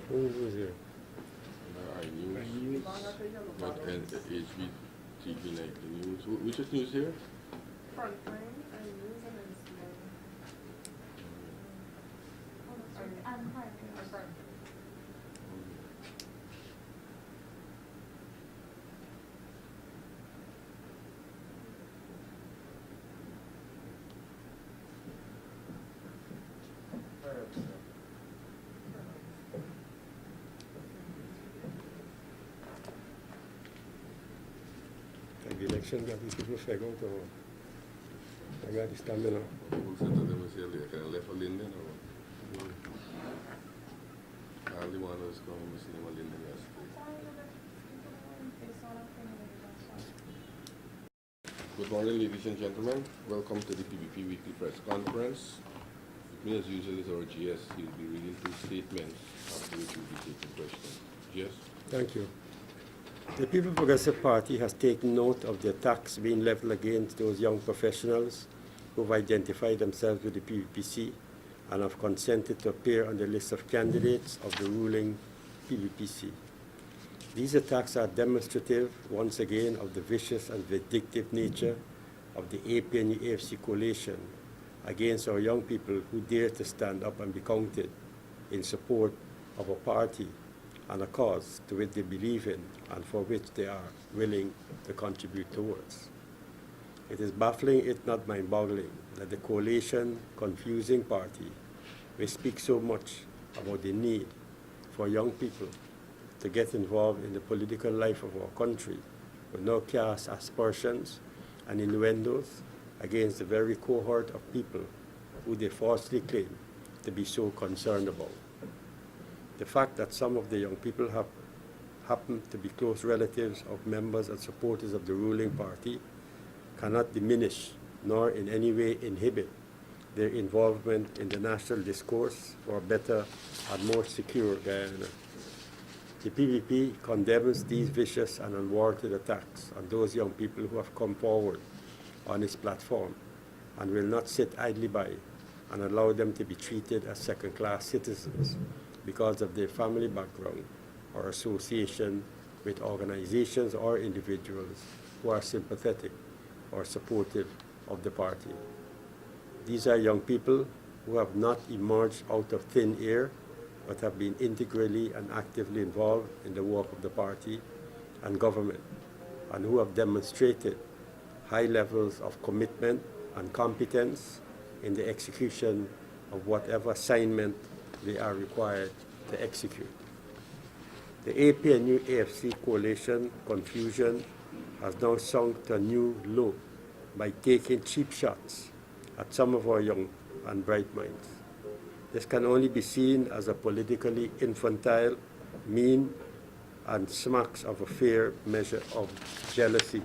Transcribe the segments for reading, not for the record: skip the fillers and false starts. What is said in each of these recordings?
Who's here? iNews, but HBTV Night News. Which is news here? Frontline, iNews, and then CN. And Prime. And Prime. The election got these people figured out or I got the stamina. People said that they must say they kind of left for Linden or what? All the one was coming to see him at Linden yesterday. Good morning, ladies and gentlemen. Welcome to the PBP Weekly Press Conference. With me, as usual, is our GS. He'll be reading two statements, after which we'll be taking questions. GS? Thank you. The People Progressive Party has taken note of the attacks being leveled against those young professionals who've identified themselves with the PVPC and have consented to appear on the list of candidates of the ruling PVPC. These attacks are demonstrative, once again, of the vicious and vindictive nature of the APNU-AFC coalition against our young people who dare to stand up and be counted in support of a party and a cause to which they believe in and for which they are willing to contribute towards. It is baffling, if not mind-boggling, that the coalition confusing party, which speaks so much about the need for young people to get involved in the political life of our country, will now cast aspersions and innuendos against the very cohort of people who they falsely claim to be so concerned about. The fact that some of the young people happen to be close relatives of members and supporters of the ruling party cannot diminish nor in any way inhibit their involvement in the national discourse for a better and more secure Guyana. The PVP condemns these vicious and unwarranted attacks on those young people who have come forward on its platform and will not sit idly by and allow them to be treated as second-class citizens because of their family background or association with organizations or individuals who are sympathetic or supportive of the party. These are young people who have not emerged out of thin air, but have been integrally and actively involved in the work of the party and government, and who have demonstrated high levels of commitment and competence in the execution of whatever assignment they are required to execute. The APNU-AFC coalition confusion has now sunk to a new low by taking cheap shots at some of our young and bright minds. This can only be seen as a politically infantile, mean, and smacks of a fair measure of jealousy.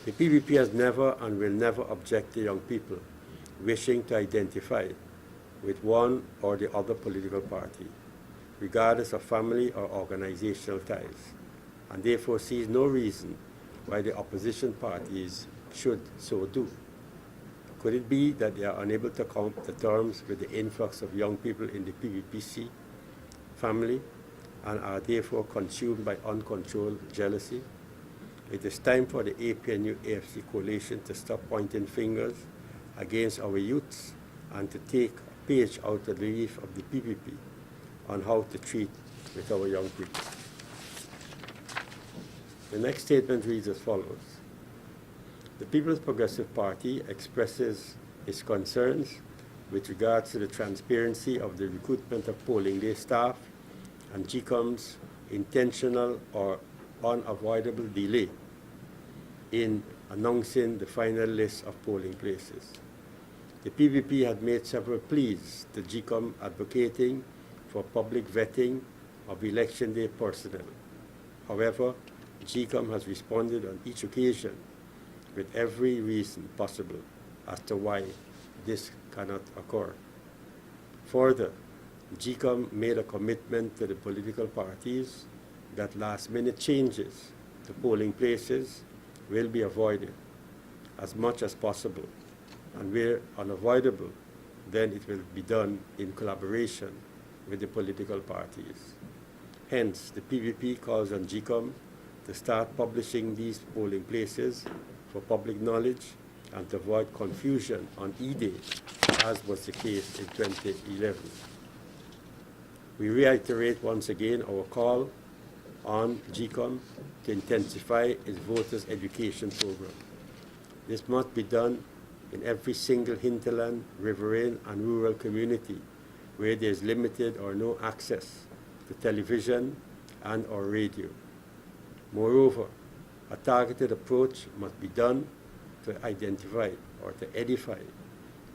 The PVP has never and will never object to young people wishing to identify with one or the other political party, regardless of family or organizational ties, and therefore sees no reason why the opposition parties should so do. Could it be that they are unable to come to terms with the influx of young people in the PVPC family and are therefore consumed by uncontrolled jealousy? It is time for the APNU-AFC coalition to stop pointing fingers against our youths and to take a page out of the leaf of the PVP on how to treat with our young people. The next statement reads as follows. The People's Progressive Party expresses its concerns with regards to the transparency of the recruitment of polling day staff and GCOM's intentional or unavoidable delay in announcing the final list of polling places. The PVP had made several pleas to GCOM advocating for public vetting of election day personnel. However, GCOM has responded on each occasion with every reason possible as to why this cannot occur. Further, GCOM made a commitment to the political parties that last-minute changes to polling places will be avoided as much as possible, and where unavoidable, then it will be done in collaboration with the political parties. Hence, the PVP calls on GCOM to start publishing these polling places for public knowledge and to avoid confusion on E-Day, as was the case in 2011. We reiterate once again our call on GCOM to intensify its voters' education program. This must be done in every single hinterland, riverine, and rural community where there is limited or no access to television and or radio. Moreover, a targeted approach must be done to identify or to edify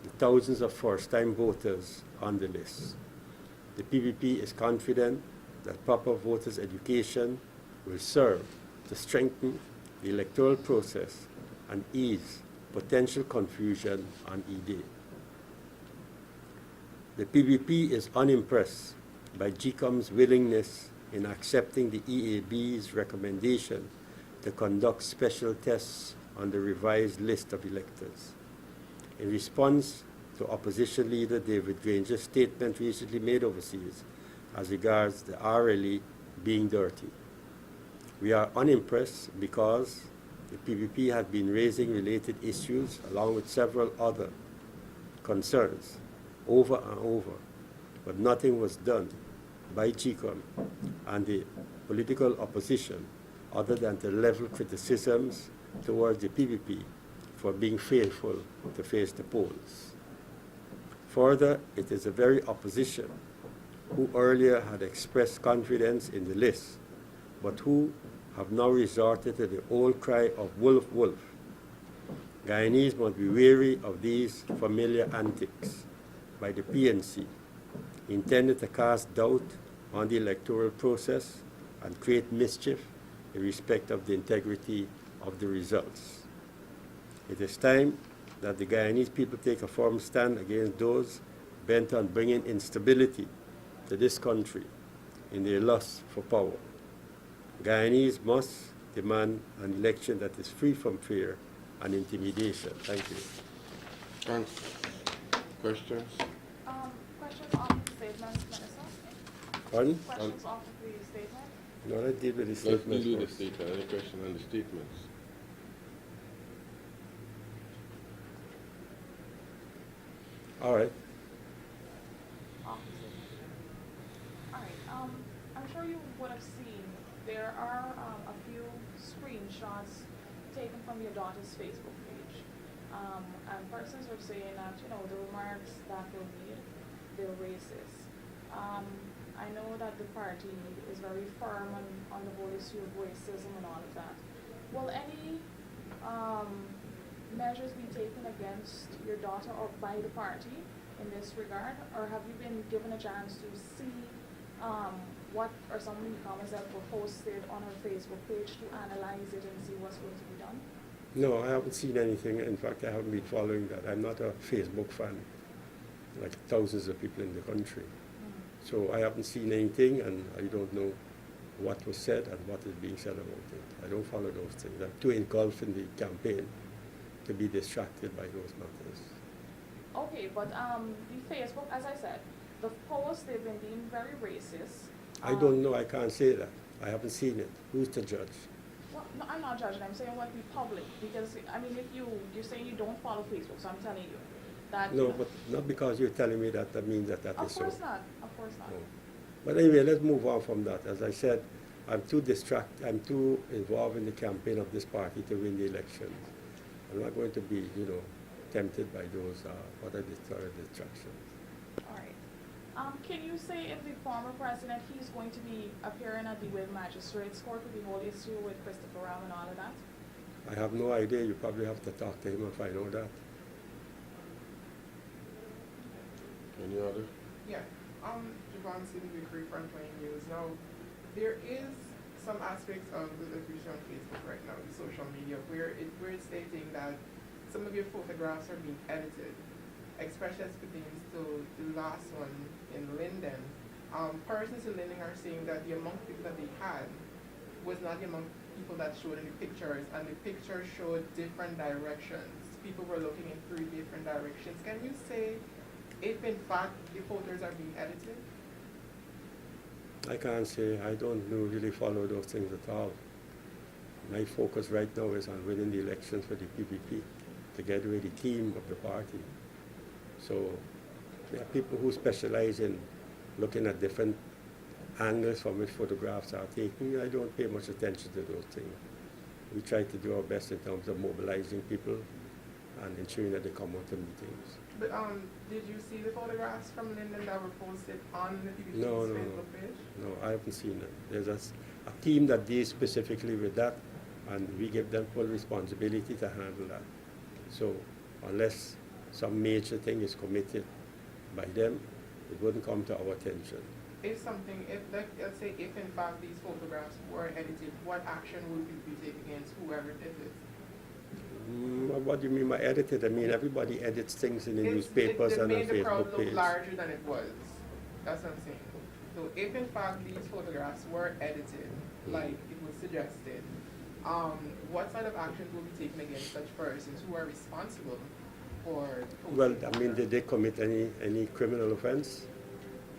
the thousands of first-time voters on the list. The PVP is confident that proper voters' education will serve to strengthen the electoral process and ease potential confusion on E-Day. The PVP is unimpressed by GCOM's willingness in accepting the EAB's recommendation to conduct special tests on the revised list of electors. In response to opposition leader David Granger's statement recently made overseas as regards the RLE being dirty, we are unimpressed because the PVP had been raising related issues along with several other concerns over and over, but nothing was done by GCOM and the political opposition other than to level criticisms towards the PVP for being faithful to face the polls. Further, it is the very opposition who earlier had expressed confidence in the list, but who have now resorted to the old cry of wolf, wolf. Guyanese must be wary of these familiar antics by the PNC, intended to cast doubt on the electoral process and create mischief in respect of the integrity of the results. It is time that the Guyanese people take a firm stand against those bent on bringing instability to this country in their lust for power. Guyanese must demand an election that is free from fear and intimidation. Thank you. Thanks. Questions? Questions on the statement, Minister? Pardon? Questions off of the statement? No, let's deal with the Let's statement do the first. statement. Any question on the statements? All right. Off the statement. All right. I'm sure you would have seen there are a few screenshots taken from your daughter's Facebook page. And persons were saying that, you know, the remarks that were made, they're racist. I know that the party is very firm on the whole issue of racism and all of that. Will any measures be taken against your daughter or by the party in this regard? Or have you been given a chance to see what are some of the comments that were posted on her Facebook page to analyze it and see what's going to be done? No, I haven't seen anything. In fact, I haven't been following that. I'm not a Facebook fan, like thousands of people in the country. So I haven't seen anything, and I don't know what was said and what is being said about it. I don't follow those things. I'm too engulfed in the campaign to be distracted by those matters. Okay, but the Facebook, as I said, the posts, they've been deemed very racist. I don't know. I can't say that. I haven't seen it. Who's the judge? Well, no, I'm not judging. I'm saying what the public, because, I mean, if you're saying you don't follow Facebook, so I'm telling you that. No, but not because you're telling me that means that is so. Of course not. Of course not. No. But anyway, let's move on from that. As I said, I'm too involved in the campaign of this party to win the elections. I'm not going to be, tempted by those what are distractions. All right. Can you say if the former president, he's going to be appearing at the Wave Magistrates Court with the whole issue with Christopher Ram and all of that? I have no idea. You probably have to talk to him and find out that. Any other? Yeah, Javon City Vickery Frontline News. Now, there is some aspects of the future on Facebook right now, the social media, where it's stating that some of your photographs are being edited, especially as pertains to the last one in Linden. Persons in Linden are saying that the amount of people that they had was not the amount of people that showed in the pictures, and the pictures showed different directions. People were looking in 3 different directions. Can you say if in fact the photos are being edited? I can't say. I don't really follow those things at all. My focus right now is on winning the elections for the PPP, together with the team of the party. So there are people who specialize in looking at different angles from which photographs are taken. I don't pay much attention to those things. We try to do our best in terms of mobilizing people and ensuring that they come out to meetings. But did you see the photographs from Linden that were posted on the PPP's No. Facebook page? No, I haven't seen it. There's a team that deals specifically with that, and we give them full responsibility to handle that. So unless some major thing is committed by them, it wouldn't come to our attention. If let's say if in fact these photographs were edited, what action would you be taking against whoever did this? What do you mean by edited? I mean, everybody edits things in the newspapers and on It made the crowd Facebook look page. larger than it was. That's what I'm saying. So if in fact these photographs were edited, like it was suggested, what sort of actions will be taken against such persons who are responsible for posting Well, I mean, photographs? did they commit any criminal offense?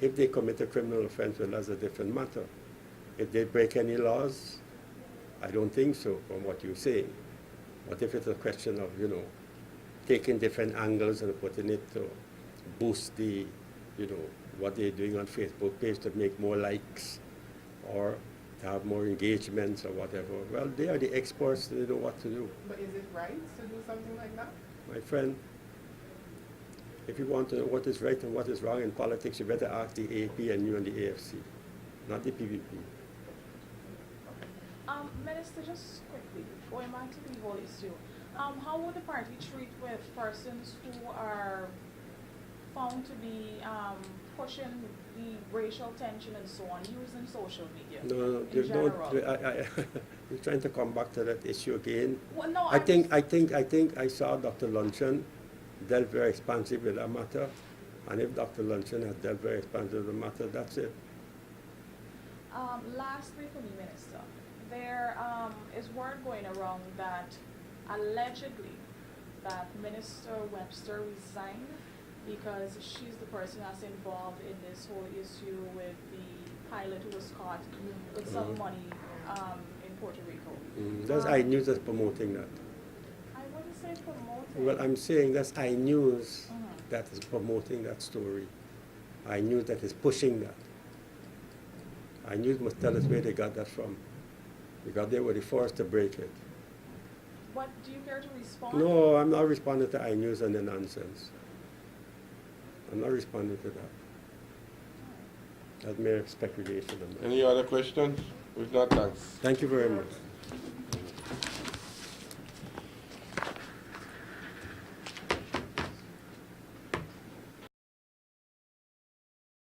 If they commit a criminal offense, well, that's a different matter. If they break any laws, I don't think so, from what you're saying. But if it's a question of, taking different angles and putting it to boost the, what they're doing on Facebook page to make more likes or to have more engagements or whatever, well, they are the experts, they know what to do. But is it right to do something like that? My friend, if you want to know what is right and what is wrong in politics, you better ask the AP and you and the AFC, not the PVP. Minister, just quickly, going back to the whole issue, how would the party treat with persons who are found to be pushing the racial tension and so on, using social media No, in general? you're trying to come back to that issue again. Well, no, I think I saw Dr. Luncheon dealt very expansively with that matter, and if Dr. Luncheon has dealt very expansively with the matter, that's it. Lastly for me, Minister, there is word going around that allegedly that Minister Webster resigned because she's the person that's involved in this whole issue with the pilot who was caught with some money in Puerto Rico. That's iNews that's promoting that. I wouldn't say promoting. Well, I'm saying that's iNews Mhm. that is promoting that story. iNews that is pushing that. iNews must tell us where they got that from. Because they were the first to break it. What, do you care to respond? No, I'm not responding to iNews and the nonsense. I'm not responding to that. That's mere speculation. Any other questions? If not, thanks. Thank you very much.